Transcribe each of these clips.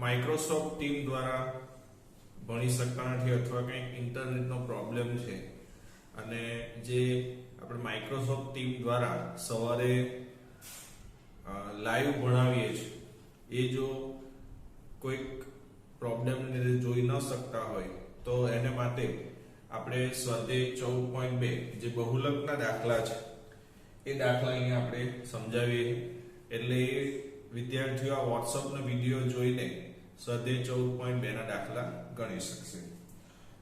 Microsoft team દ્વારા ભણી શકતા નથી અથવા કંઈક ઇન્ટરનેટનો પ્રોબ્લેમ છે અને જે આપણે માઇક્રોસોફ્ટ ટીમ દ્વારા સવારે લાઈવ ભણાવીએ છીએ એ જો કોઈક પ્રોબ્લેમને લીધે જોઈ ન શકતા હોય તો એને માટે આપણે સ્વાધ્યાય 14.2 જે બહુલકના દાખલા છે એ દાખલા અહીંયા આપણે સમજાવીએ એટલે વિદ્યાર્થીઓ આ WhatsAppનો વિડિયો જોઈને સ્વાધ્યાય 14.2 ના દાખલા ગણી શકશે।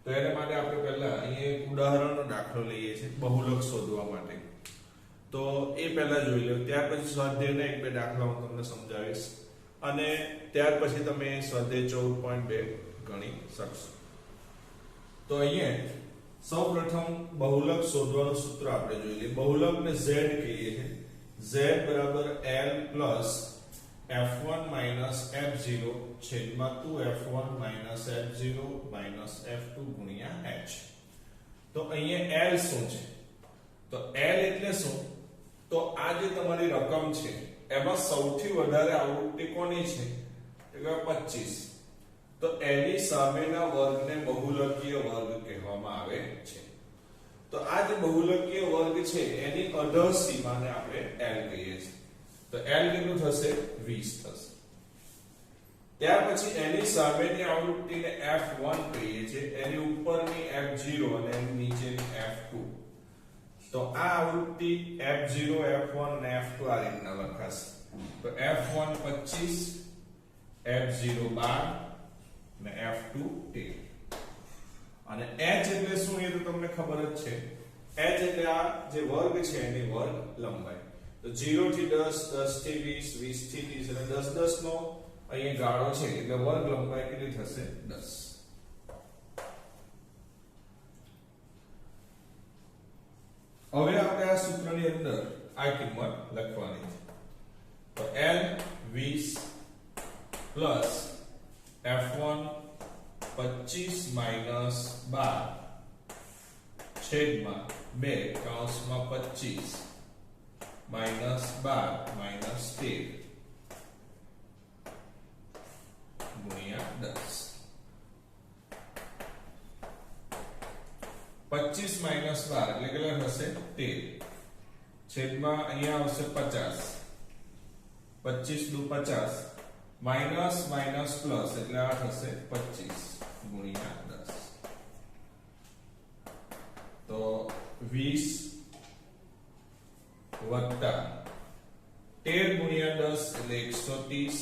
તો એને માટે આપણે પહેલા અહીંયા એક ઉદાહરણનો દાખલો લઈએ છીએ બહુલક શોધવા માટે। તો એ પહેલા જોઈ લો, ત્યાર પછી સ્વાધ્યાયના એક બે દાખલા હું તમને સમજાવીશ અને ત્યાર પછી તમે સ્વાધ્યાય 14.2 ગણી શકશો। તો અહીંયા સૌપ્રથમ બહુલક શોધવાનું સૂત્ર આપણે જોઈ લઈએ। બહુલકને z કહીએ છીએ। z બરાબર l plus f1 minus f0 છેદમાં 2f1 minus f0 minus f2 ગુણ્યા h। તો અહીંયા l શું છે? તો l એટલે શું? તો આ જે તમારી રકમ છે એમાં સૌથી વધારે આવૃત્તિ કોની છે? એટલે 25। તો એની સામેના વર્ગને બહુલકીય વર્ગ કહેવામાં આવે છે। તો આ જે બહુલકીય વર્ગ છે એની અધર સીમાને આપણે l કહીએ છીએ। તો l કેટલું થશે? 20 થશે। ત્યાર પછી એની સામેની આવૃત્તિને f1 કહીએ છીએ, એની ઉપરની f0 અને એની નીચેની f2। તો આ આવૃત્તિ f0 f1 અને f2 આ રીતના લખાશે। તો f1 25, f0 12 અને f2 10। અને h એટલે શું એ તો તમને ખબર જ છે। h એટલે આ જે વર્ગ છે એની વર્ગ લંબાઈ। તો 0 થી 10, 10 થી 20, 20 થી 30 અને 10 10 નો અહીંયા ગાળો છે એટલે વર્ગ લંબાઈ કેટલી થશે? 10। હવે આપણે આ સૂત્રની અંદર આ કિંમત લખવાની છે। તો l 20 plus f1 25 minus 12 છેદમાં 2 કૌંસમાં 25 minus 12 minus 13 ગુણ્યા 10। 25 minus 12 એટલે કેટલા થશે? 13 છેદમાં અહીંયા આવશે 50, 25 દુ 50 માઇનસ માઇનસ પ્લસ એટલે આ થશે 25 ગુણ્યા 10। તો 20 વત્તા 13 ગુણ્યા 10 એટલે 130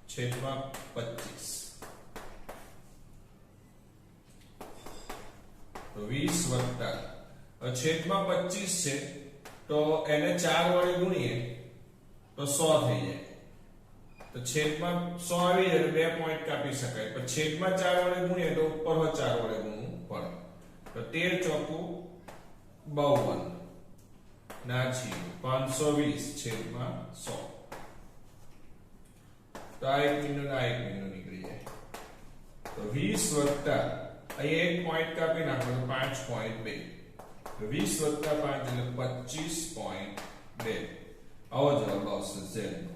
છેદમાં 25। તો 20 વત્તા છેદમાં 25 છે તો એને 4 વડે ગુણીએ તો 100 થઈ જાય। તો છેદમાં 100 આવી જાય તો 2 પોઈન્ટ કાપી શકાય, પણ છેદમાં 4 વડે ગુણીએ તો ઉપર 4 વડે ગુણવું પડે। તો 13 ચોકુ 52 ના છી 520 છેદમાં 100। તો આ એક બિંદુ ના એક બિંદુ નીકળી જાય। તો 20 વત્તા અહીં એક પોઈન્ટ કાપી નાખો તો 5.2। તો 20 વત્તા 5 એટલે 25.2। આવો જવાબ આવશે z નો।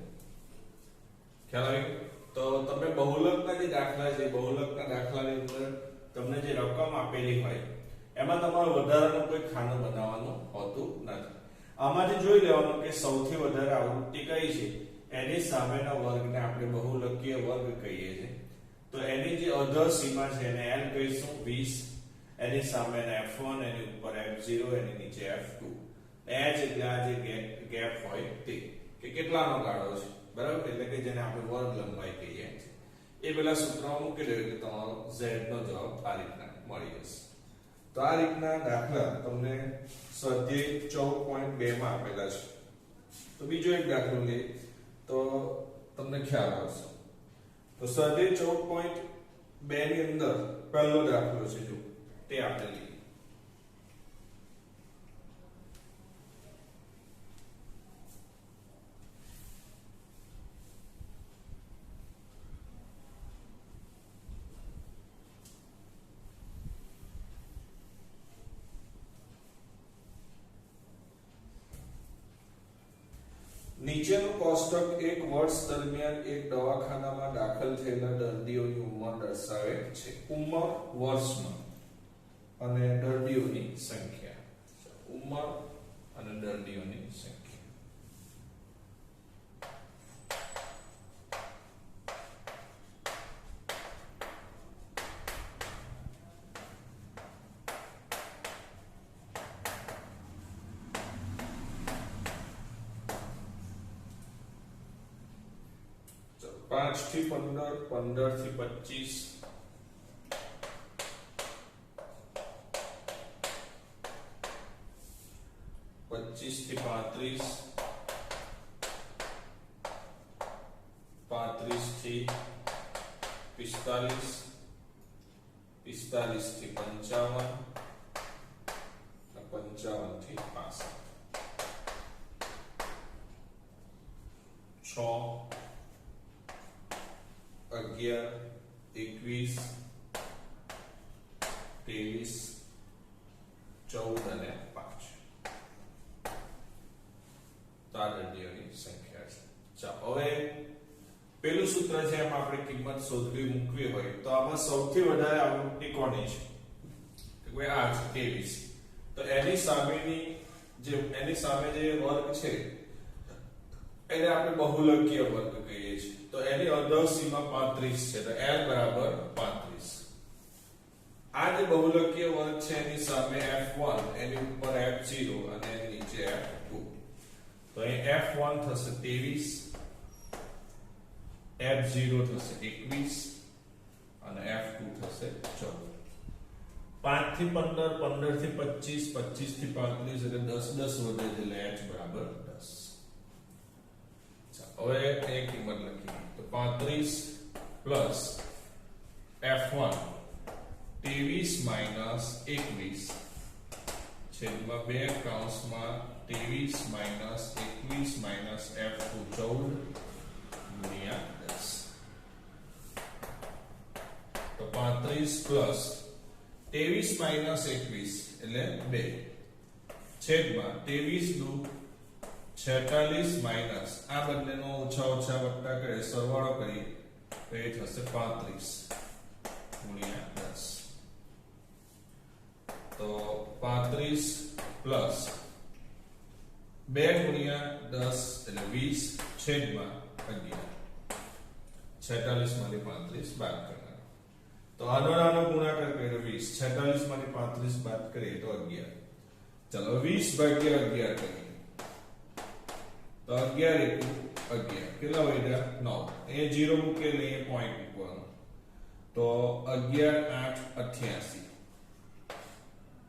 ખ્યાલ આવ્યો? તો તમે બહુલકના જે દાખલા છે બહુલકના દાખલાની અંદર તમને જે રકમ આપેલી હોય એમાં તમારે વધારાનું કોઈ ખાનું બનાવવાનું હોતું નથી। આમાંથી જોઈ લેવાનું કે સૌથી વધારે આવૃત્તિ કઈ છે એની સામેના વર્ગને આપણે બહુલકીય વર્ગ કહીએ છીએ। તો એની જે અધર સીમા છે એને l કહીશું 20, એની સામેના f1, એની ઉપર f0, એની નીચે f2। h એટલે આ જે ગેપ હોય તે કે કેટલાનો ગાળો છે, બરાબર? એટલે કે જેને આપણે વર્ગ લંબાઈ કહીએ છીએ। એ પેલા સૂત્રમાં મૂકી દો એટલે તમારો z નો જવાબ આ રીતના મળી જશે। તો આ રીતના દાખલા તમને સ્વાધ્યાય 14.2 માં આપેલા છે। તો બીજો એક દાખલો લઈએ તો તમને ખ્યાલ આવશે। તો સ્વાધ્યાય 14.2 ની અંદર પહેલો દાખલો છે જો તે આપણે લઈએ। નીચેનું કોષ્ટક એક વર્ષ દરમિયાન એક દવાખાનામાં દાખલ થયેલા દર્દીઓની ઉંમર દર્શાવે છે. ઉંમર વર્ષમાં અને દર્દીઓની સંખ્યા. ઉંમર અને દર્દીઓની સંખ્યા. પાંચ થી 15, 15 થી 25, 25 થી 35, 35 થી 45, 45 થી 55, 55 થી 65, 6, 11, 21, 23, 14 અને 5. તો આ દર્દીઓની સંખ્યા છે. ચાલો હવે પેલું સૂત્ર છે એમાં આપણે કિંમત શોધવી મૂકવી હોય તો આમાં સૌથી વધારે આવૃત્તિ કોની છે? તો કે આ છે 23. તો એની સામે જે વર્ગ છે એને આપણે બહુલકીય વર્ગ કહીએ છીએ. તો એની અધર સીમા 35 છે. તો L બરાબર 35. આ જે બહુલકીય વર્ગ છે એની સામે F1, એની ઉપર F0 અને એની નીચે F2. તો અહીં F1 થશે 23, F0 થશે 21 અને F2 થશે 14. 5 થી 15, 15 થી 25, 25 થી 35 એટલે 10 10 વધે એટલે H બરાબર 10. હવે એક કિંમત લખીએ તો 35 પ્લસ F1 23 માઈનસ 21 છેદમાં 2 કૌંસમાં 23 માઈનસ 21 માઈનસ F2 14 ગુણ્યા 10. તો 35 પ્લસ 23 માઈનસ 21 એટલે 2 છેદમાં 23 દુ 46 માઈનસ આ બંનેનો ઓછા ઓછા વત્તા કરે સરવાળો કરી તો એ થશે 35 ગુણ્યા 10. તો 35 પ્લસ 2 ગુણ્યા 10 એટલે 20 છેદમાં 11. 46 માંથી 35 બાદ કરવાનો. તો આનો નાનો ગુણાકાર કર્યો 20, 46 માંથી 35 બાદ કરીએ તો 11. ચલો 20 ભાગ્યા 11 કરીએ તો 11 * 11 કેટલા વધ્યા 9. એ 0 મૂકે એટલે એ પોઈન્ટ મૂકવાનો. તો 11 8 88.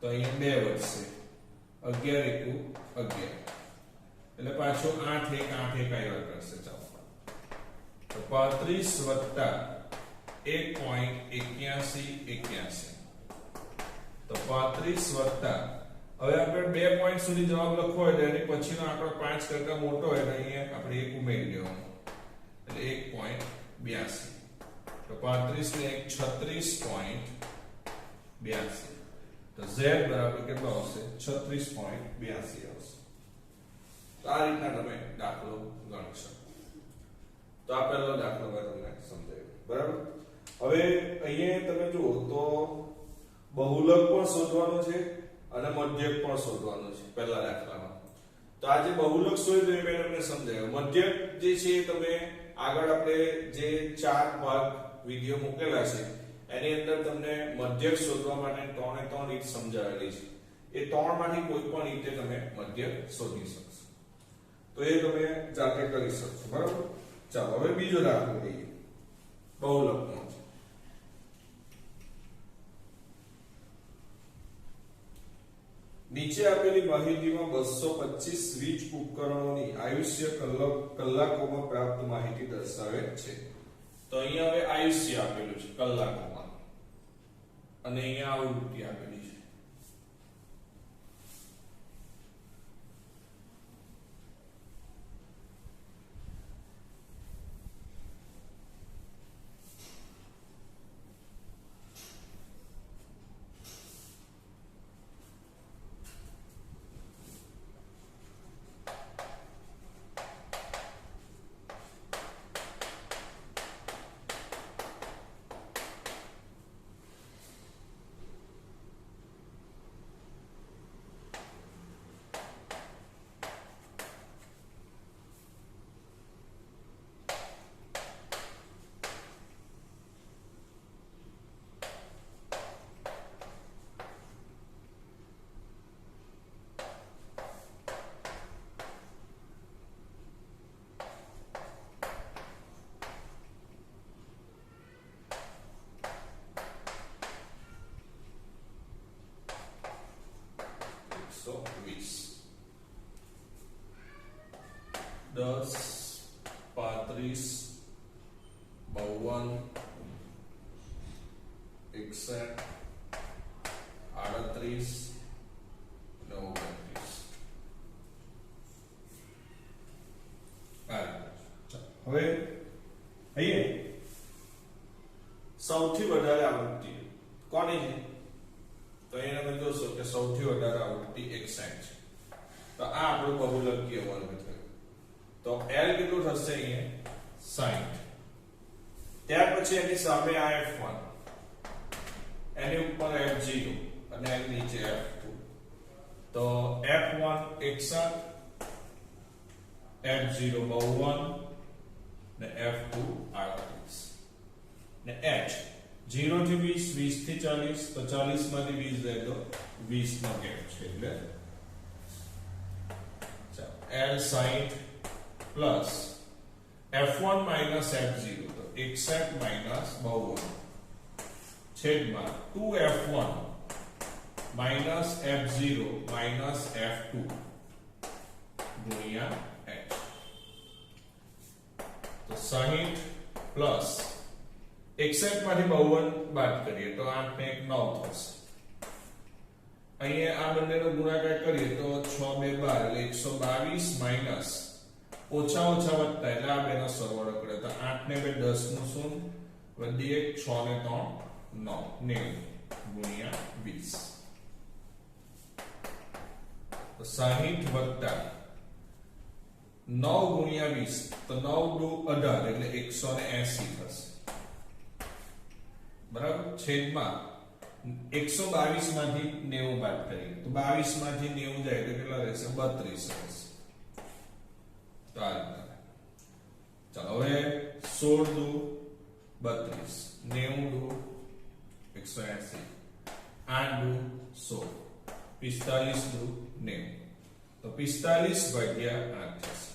તો અહીંયા 2 વધશે 11 * 11 એટલે પાછો 8 1 8 1 આવ્યા કરશે. ચાલો તો 35 + 1.81 તો 35 હવે આપણે 2 પોઈન્ટ સુધી જવાબ લખવો હોય તો એની પછીનો આંકડો 5 કરતા મોટો હોય તો અહીંયા આપણે 1 ઉમેરી દેવાનું એટલે 1.82. તો 35 ને 36.82. તો z બરાબર કેટલો આવશે 36.82 આવશે. તો આ રીતના તમે દાખલો ગણી શકો. તો આ પહેલો દાખલો મેં તમને સમજાવ્યો બરાબર. હવે અહીંયા તમે જુઓ તો બહુલક પણ શોધવાનો છે અને મધ્યક પણ શોધવાનો છે પહેલા દાખલામાં. તો આ જે બહુલક શોધ્યો એ મેં તમને સમજાવ્યો. મધ્યક જે છે તમે આગળ આપણે જે 4 ભાગ વિડિયો મૂકેલા છે એની અંદર તમને મધ્યક શોધવા માટે 3 એ 3 રીત સમજાવેલી છે. એ 3 માંથી કોઈ પણ રીતે તમે મધ્યક શોધી શકશો. તો એ તમે જાતે કરી શકશો બરાબર. ચાલો હવે બીજો દાખલો લઈએ બહુલકનો. નીચે આપેલી માહિતીમાં 225 વીજ ઉપકરણોની આયુષ્ય કલાકોમાં પ્રાપ્ત માહિતી દર્શાવે છે. તો અહીંયા હવે આયુષ્ય આપેલું છે કલાકોમાં અને અહીંયા આવૃત્તિ આપેલી છે. 120 10 35 52 61 38 39 હવે અહીંયા સૌથી વધારે આવૃત્તિ કોની છે? તો અહીંયા તમે જોશો કે સૌથી વધારે આવૃત્તિ 61 છે. તો આ આપણો બહુલકીય વર્ગ થયો. તો L કેટલું થશે અહીંયા 60. ત્યાર પછી એની સામે આ F1, એની ઉપર F0 અને એની નીચે F2. તો F1 61, F0 52 ને F2 38 ને H 0 થી 20, 20 થી 40, તો 40 માંથી 20 જાય તો 20 નો ગેપ છે એટલે L 60 plus F1 minus F0 તો 61 માઈનસ 52 છેદમાં 2F1 minus F0 minus F2 ગુણ્યા H. તો 60 પ્લસ 61 માંથી 52 બાદ કરીએ તો 8 ને 1 9 થશે. અહીંયા આ બંનેનો ગુણાકાર કરીએ તો 6 2 12 એટલે 122 માઈનસ ઓછા ઓછા વત્તા એટલે આ બેનો સરવાળો કરે તો 8 ને 2 10 નું શૂન્ય વધી 1 6 ને 3 9 90 ગુણ્યા 20. તો 60 વત્તા 9 ગુણ્યા 20 તો 9 દુ 18 એટલે 180 થશે. બરાબર. છેદમાં 122 માંથી 90 બાદ કરીએ તો 22 માંથી 90 જાય તો કેટલા રહેશે? 32 રહેશે. તો આ રીતના. ચાલો હવે 16 દુ 32, 90 દુ 180, 8 દુ 16, 45 દુ 90. તો 45 ભાગ્યા 8 થશે.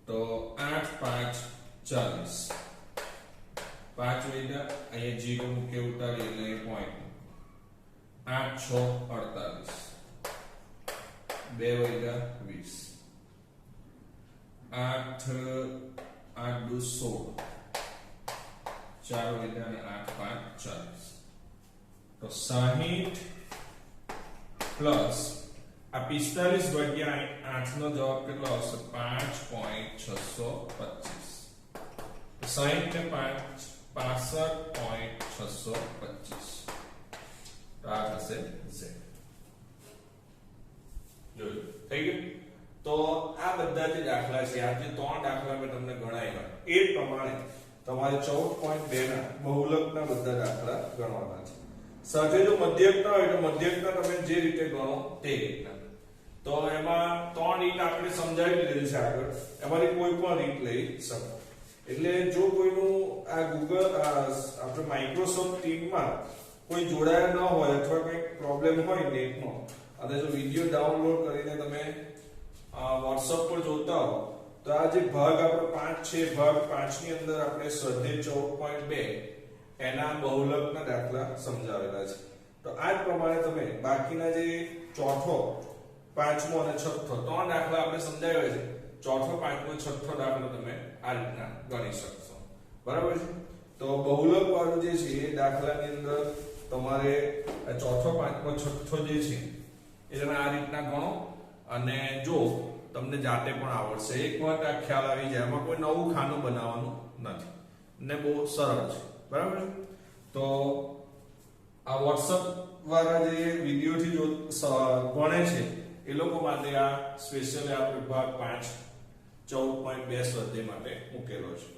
તો 8 5 40, 5 વૈદા અહીંયા 0 મૂકે ઉતારી એટલે પોઈન્ટ. 8 6 48, 2 વૈદા 20, 8 8 દુ 16, 4 વૈદા અને 8 5 40. તો 60 પ્લસ આ 45 ભાગ્યા 8 નો જવાબ કેટલો આવશે? 5.625. 60 ને 5 65.625. તો આ થશે Z. જોયું થઈ ગયું. તો આ બધા જે દાખલા છે, આ જે 3 દાખલા મેં તમને ગણાવ્યા એ પ્રમાણે તમારે 14.2 ના બહુલકના બધા દાખલા ગણવાના છે. સાથે જો મધ્યક ના હોય તો મધ્યકના તમે જે રીતે ગણો તે રીતના. તો એમાં 3 રીત આપણે સમજાવી દીધી છે આગળ. એમાંથી કોઈ પણ રીત લઈ શકો. એટલે જો કોઈનું આ ગૂગલ આપણે માઇક્રોસોફ્ટ ટીમમાં કોઈ જોડાયા ન હોય અથવા કંઈક પ્રોબ્લેમ હોય નેટનો અને જો વિડિયો ડાઉનલોડ કરીને તમે WhatsApp પર જોતા હો તો આ જે ભાગ આપણે 5 છે, ભાગ 5 ની અંદર આપણે સ્વાધ્યાય 14.2 એના બહુલકના દાખલા સમજાવેલા છે. તો આ જ પ્રમાણે તમે બાકીના જે ચોથો, પાંચમો અને છઠ્ઠો 3 દાખલા આપણે સમજાવ્યા છે. ચોથો, પાંચમો, છઠ્ઠો દાખલો તમે આ રીતના ગણી શકશો. બરાબર છે. તો બહુલક વાળું જે છે એ દાખલાની અંદર તમારે ચોથો, પાંચમો, છઠ્ઠો જે છે એ તમે આ રીતના ગણો અને જો તમને જાતે પણ આવડશે. એક વખત આ ખ્યાલ આવી જાય, એમાં કોઈ નવું ખાનું બનાવવાનું નથી ને બહુ સરળ છે. બરાબર છે. તો આ WhatsApp વાળા જે વિડિયોથી જો ગણે છે એ લોકો માટે આ સ્પેશિયલ આપણે ભાગ 5 14.2 સ્વાધ્યાય માટે મૂકેલો છે.